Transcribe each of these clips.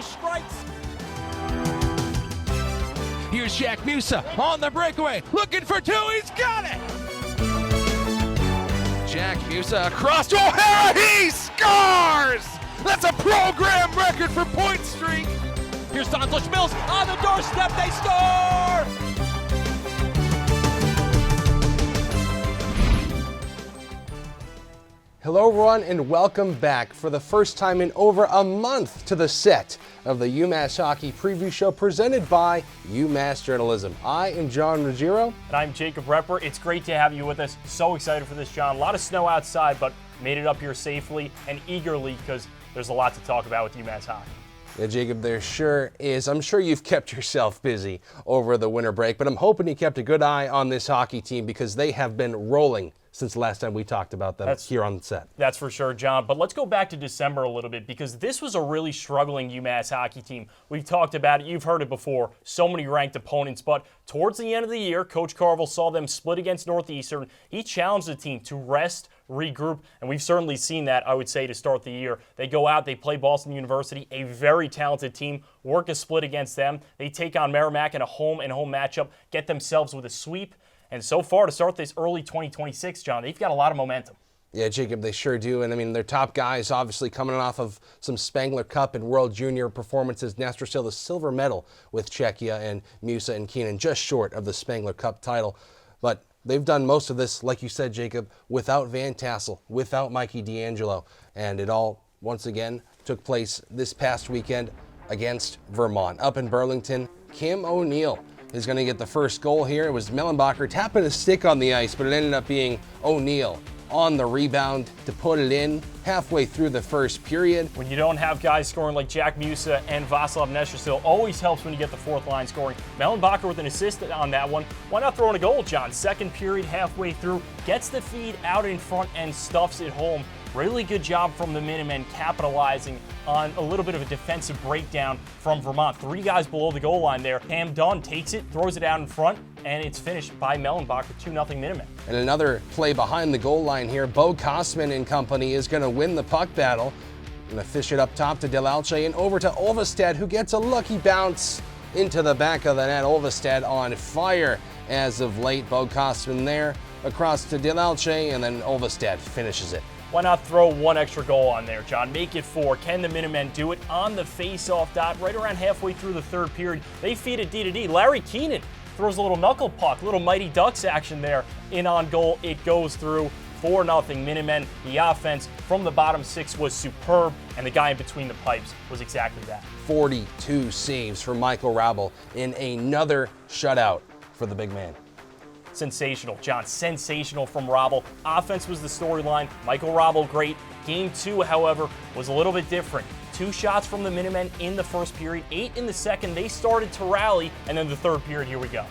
strikes. Here's Jack Musa on the breakaway, looking for two, he's got it! Jack Musa across to O'Hara, he scores! That's a program record for point streak! Here's Santos Mills on the doorstep, they score! Hello everyone and welcome back for the first time in over a month to the set of the UMass Hockey Preview Show presented by UMass Journalism. I am John Ruggiero. And I'm Jacob Repper. It's great to have you with us. So excited for this, John. A lot of snow outside, but made it up here safely and eagerly because there's a lot to talk about with UMass Hockey. Yeah, Jacob, there sure is. I'm sure you've kept yourself busy over the winter break, but I'm hoping you kept a good eye on this hockey team because they have been rolling since the last time we talked about them here on the set. That's for sure, John. But let's go back to December a little bit because this was a really struggling UMass hockey team. We've talked about it. You've heard it before. So many ranked opponents. But towards the end of the year, Coach Carvel saw them split against Northeastern. He challenged the team to rest, regroup, and we've certainly seen that, I would say, to start the year. They go out, they play Boston University, a very talented team, work a split against them. They take on Merrimack in a home-and-home matchup, get themselves with a sweep. And so far, to start this early 2026, John, they've got a lot of momentum. Yeah, Jacob, they sure do. And I mean, their top guys obviously coming off of some Spangler Cup and World Junior performances. Nestor still the silver medal with Czechia and Musa and Keenan, just short of the Spangler Cup title. But they've done most of this, like you said, Jacob, without Van Tassel, without Mikey D'Angelo. And it all, once again, took place this past weekend against Vermont. Up in Burlington, Kim O'Neill is going to get the first goal here. It was Mellenbacher tapping a stick on the ice, but it ended up being O'Neill on the rebound to put it in halfway through the first period. When you don't have guys scoring like Jack Musa and Vaslav Nestor, always helps when you get the fourth line scoring. Mellenbacher with an assist on that one. Why not throw in a goal, John? Second period, halfway through, gets the feed out in front and stuffs it home. Really good job from the Minutemen capitalizing on a little bit of a defensive breakdown from Vermont. Three guys below the goal line there. Cam Dunn takes it, throws it out in front, and it's finished by Mellenbacher, 2-0 Minutemen. And another play behind the goal line here. Bo Kosman and company is going to win the puck battle. Going to fish it up top to Delalce and over to Olvestad, who gets a lucky bounce into the back of the net. Olvestad on fire as of late. Bo Kosman there across to Delalce, and then Olvestad finishes it. Why not throw one extra goal on there, John? Make it 4. Can the Minutemen do it on the face-off dot right around halfway through the third period? They feed it D to D. Larry Keenan throws a little knuckle puck, little Mighty Ducks action there in on goal. It goes through. 4-0 Minutemen. The offense from the bottom six was superb, and the guy in between the pipes was exactly that. 42 saves for Michael Rabel in another shutout for the big man. Sensational, John. Sensational from Rabel. Offense was the storyline. Michael Rabel, great. Game 2, however, was a little bit different. 2 shots from the Minutemen in the first period, 8 in the second. They started to rally, and then the third period, here we go.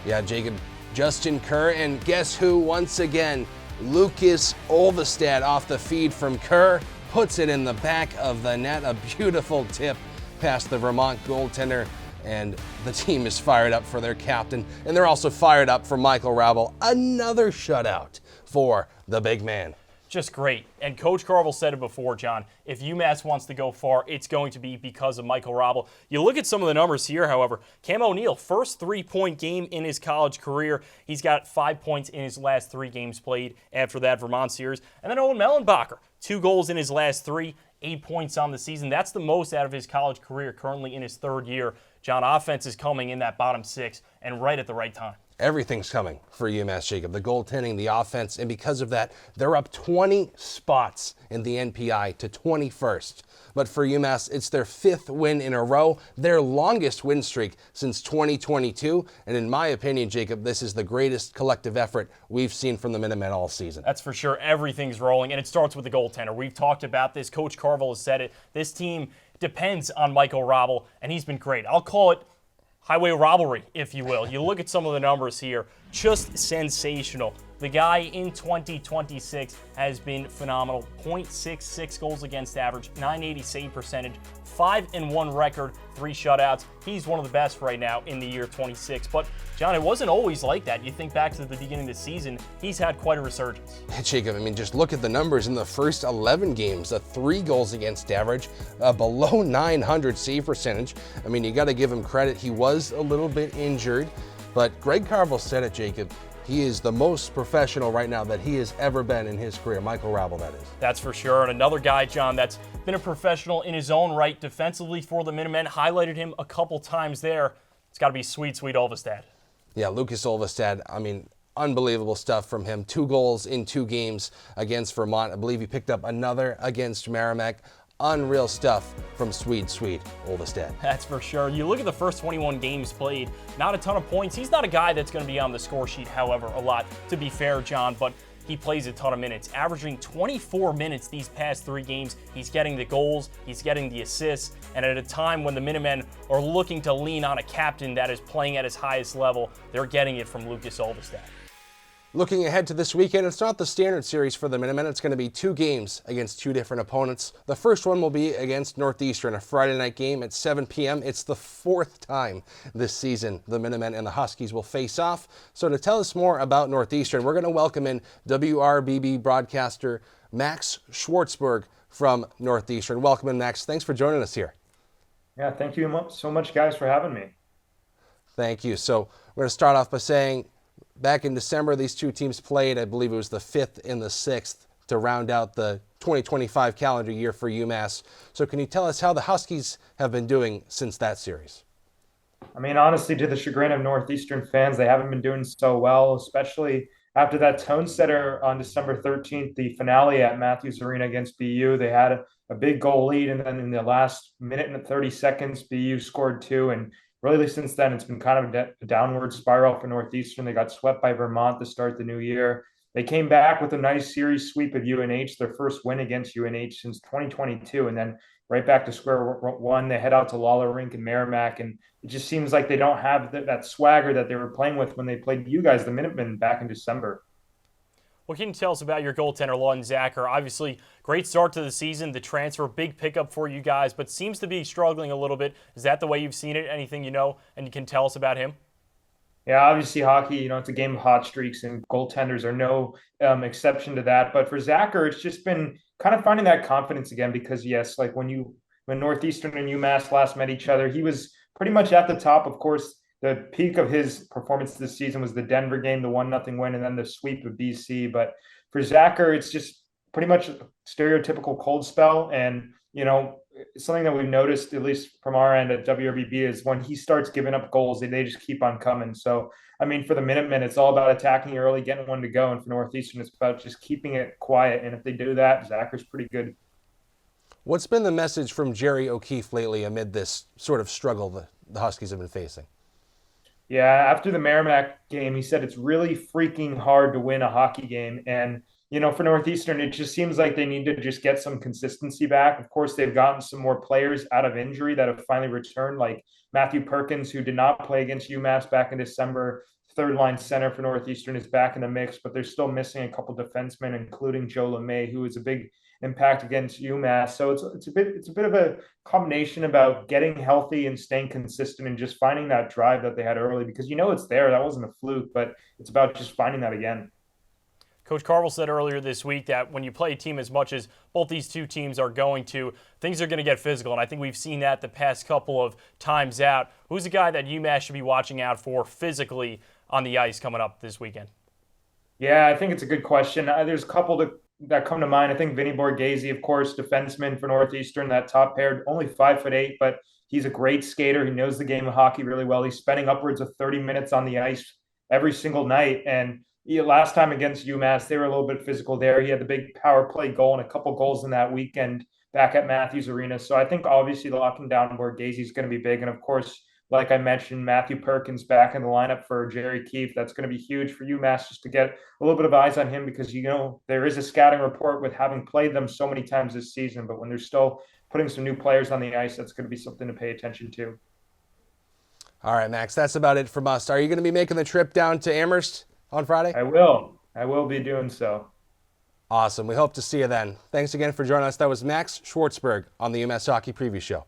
Yeah, Jacob, Justin Kerr, and guess who once again? Lucas Olvestad off the feed from Kerr, puts it in the back of the net. A beautiful tip past the Vermont goaltender. And the team is fired up for their captain, and they're also fired up for Michael Rabel. Another shutout for the big man. Just great. And Coach Carvel said it before, John. If UMass wants to go far, it's going to be because of Michael Rabel. You look at some of the numbers here, however. Cam O'Neill, first 3-point game in his college career. He's got 5 points in his last 3 games played after that Vermont series. And then Owen Mellenbacher, 2 goals in his last 3, 8 points on the season. That's the most out of his college career, currently in his 3rd year. John, offense is coming in that bottom 6 and right at the right time. Everything's coming for UMass, Jacob. The goaltending, the offense, and because of that, they're up 20 spots in the NPI to 21st. But for UMass, it's their 5th win in a row, their longest win streak since 2022. And in my opinion, Jacob, this is the greatest collective effort we've seen from the Minutemen all season. That's for sure. Everything's rolling, and it starts with the goaltender. We've talked about this. Coach Carvel has said it. This team depends on Michael Rabel, and he's been great. I'll call it highway robbery, if you will. You look at some of the numbers here, just sensational. The guy in 2026 has been phenomenal. .66 goals against average, .980 save percentage, 5-1 record, 3 shutouts. He's one of the best right now in the year 26. But, John, it wasn't always like that. You think back to the beginning of the season, he's had quite a resurgence. Jacob, I mean, just look at the numbers in the first 11 games. A 3 goals against average, a below 900 save percentage. I mean, you got to give him credit. He was a little bit injured, but Greg Carvel said it, Jacob. He is the most professional right now that he has ever been in his career. Michael Ravel, that is. That's for sure. And another guy, John, that's been a professional in his own right defensively for the Minutemen. Highlighted him a couple times there. It's got to be sweet Olvestad. Yeah, Lucas Olvestad, I mean, unbelievable stuff from him. 2 goals in 2 games against Vermont. I believe he picked up another against Merrimack. Unreal stuff from Swede Olvestad. That's for sure. You look at the first 21 games played, not a ton of points. He's not a guy that's going to be on the score sheet, however, a lot, to be fair, John, but he plays a ton of minutes, averaging 24 minutes these past 3 games. He's getting the goals, he's getting the assists, and at a time when the Minutemen are looking to lean on a captain that is playing at his highest level, they're getting it from Lucas Olvestad. Looking ahead to this weekend, it's not the standard series for the Minutemen. It's going to be 2 games against 2 different opponents. The first one will be against Northeastern, a Friday night game at 7 p.m. It's the 4th time this season the Minutemen and the Huskies will face off. So to tell us more about Northeastern, we're going to welcome in WRBB broadcaster Max Schwartzberg from Northeastern. Welcome in, Max. Thanks for joining us here. Yeah, thank you so much, guys, for having me. Thank you. So we're going to start off by saying, back in December, these 2 teams played. I believe it was the 5th and the 6th to round out the 2025 calendar year for UMass. So can you tell us how the Huskies have been doing since that series? I mean, honestly, to the chagrin of Northeastern fans, they haven't been doing so well, especially after that tone setter on December 13th, the finale at Matthews Arena against BU. They had a big goal lead, and then in the last minute and 30 seconds, BU scored 2, and really, since then, it's been kind of a downward spiral for Northeastern. They got swept by Vermont to start the new year. They came back with a nice series sweep of UNH, their first win against UNH since 2022, and then right back to square one. They head out to Lawler Rink in Merrimack, and it just seems like they don't have that swagger that they were playing with when they played you guys, the Minutemen, back in December. What can you tell us about your goaltender, Lawton Zacher? Obviously, great start to the season, the transfer, big pickup for you guys, but seems to be struggling a little bit. Is that the way you've seen it? Anything you know and you can tell us about him? Yeah, obviously hockey, it's a game of hot streaks, and goaltenders are no exception to that. But for Zacher, it's just been kind of finding that confidence again because, yes, like when Northeastern and UMass last met each other, he was pretty much at the top. Of course, the peak of his performance this season was the Denver game, the 1-0 win, and then the sweep of BC. But for Zacher, it's just pretty much a stereotypical cold spell. And, something that we've noticed, at least from our end at WRBB, is when he starts giving up goals, they just keep on coming. So, I mean, for the Minutemen, it's all about attacking early, getting one to go. And for Northeastern, it's about just keeping it quiet. And if they do that, Zacher's pretty good. What's been the message from Jerry O'Keefe lately amid this sort of struggle the Huskies have been facing? Yeah, after the Merrimack game, he said it's really freaking hard to win a hockey game. And, for Northeastern, it just seems like they need to just get some consistency back. Of course, they've gotten some more players out of injury that have finally returned, like Matthew Perkins, who did not play against UMass back in December. Third-line center for Northeastern is back in the mix, but they're still missing a couple defensemen, including Joe LeMay, who is a big impact against UMass. So it's a bit of a combination about getting healthy and staying consistent and just finding that drive that they had early, because it's there. That wasn't a fluke, but it's about just finding that again. Coach Carvel said earlier this week that when you play a team as much as both these 2 teams are going to, things are going to get physical, and I think we've seen that the past couple of times out. Who's a guy that UMass should be watching out for physically on the ice coming up this weekend? Yeah, I think it's a good question. There's a couple that come to mind. I think Vinny Borghese, of course, defenseman for Northeastern, that top pair, only 5'8", but he's a great skater. He knows the game of hockey really well. He's spending upwards of 30 minutes on the ice every single night. And last time against UMass, they were a little bit physical there. He had the big power play goal and a couple goals in that weekend back at Matthews Arena. So I think obviously locking down Borghese is going to be big. And of course, like I mentioned, Matthew Perkins back in the lineup for Jerry Keefe. That's going to be huge for UMass just to get a little bit of eyes on him, because, there is a scouting report with having played them so many times this season, but when they're still putting some new players on the ice, that's going to be something to pay attention to. All right, Max, that's about it from us. Are you going to be making the trip down to Amherst on Friday? I will be doing so. Awesome. We hope to see you then. Thanks again for joining us. That was Max Schwartzberg on the UMass Hockey Preview Show.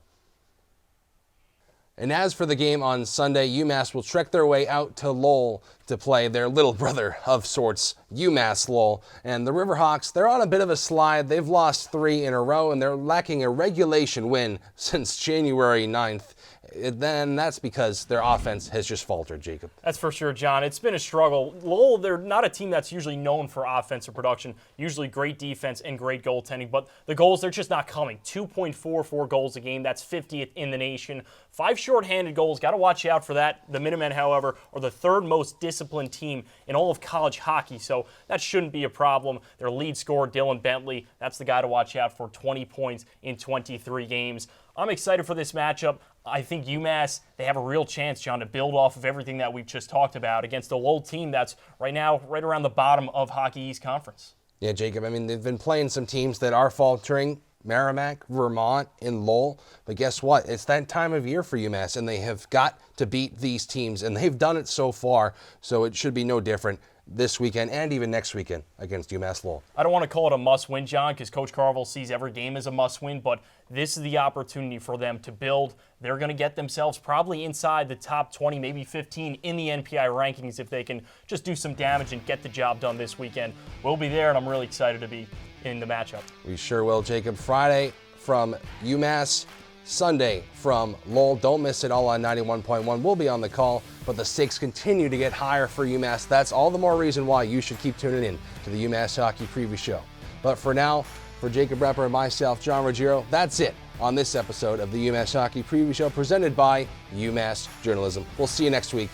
And as for the game on Sunday, UMass will trek their way out to Lowell to play their little brother of sorts, UMass Lowell. And the Riverhawks, they're on a bit of a slide. They've lost 3 in a row, and they're lacking a regulation win since January 9th. Then that's because their offense has just faltered, Jacob. That's for sure, John. It's been a struggle. Lowell, they're not a team that's usually known for offensive production, usually great defense and great goaltending, but the goals, they're just not coming. 2.44 goals a game, that's 50th in the nation. 5 shorthanded goals, got to watch out for that. The Minutemen, however, are the 3rd most disciplined team in all of college hockey, so that shouldn't be a problem. Their lead scorer, Dylan Bentley, that's the guy to watch out for, 20 points in 23 games. I'm excited for this matchup. I think UMass, they have a real chance, John, to build off of everything that we've just talked about against a Lowell team that's right now right around the bottom of Hockey East Conference. Yeah, Jacob, I mean, they've been playing some teams that are faltering, Merrimack, Vermont, and Lowell. But guess what? It's that time of year for UMass, and they have got to beat these teams, and they've done it so far, so it should be no different this weekend and even next weekend against UMass Lowell. I don't want to call it a must-win, John, because Coach Carvel sees every game as a must-win, but this is the opportunity for them to build. They're going to get themselves probably inside the top 20, maybe 15 in the NPI rankings if they can just do some damage and get the job done this weekend. We'll be there, and I'm really excited to be in the matchup. We sure will, Jacob. Friday from UMass, Sunday from Lowell. Don't miss it all on 91.1. We'll be on the call, but the stakes continue to get higher for UMass. That's all the more reason why you should keep tuning in to the UMass Hockey Preview Show. But for now, for Jacob Repper and myself, John Ruggiero, that's it on this episode of the UMass Hockey Preview Show presented by UMass Journalism. We'll see you next week.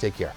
Take care.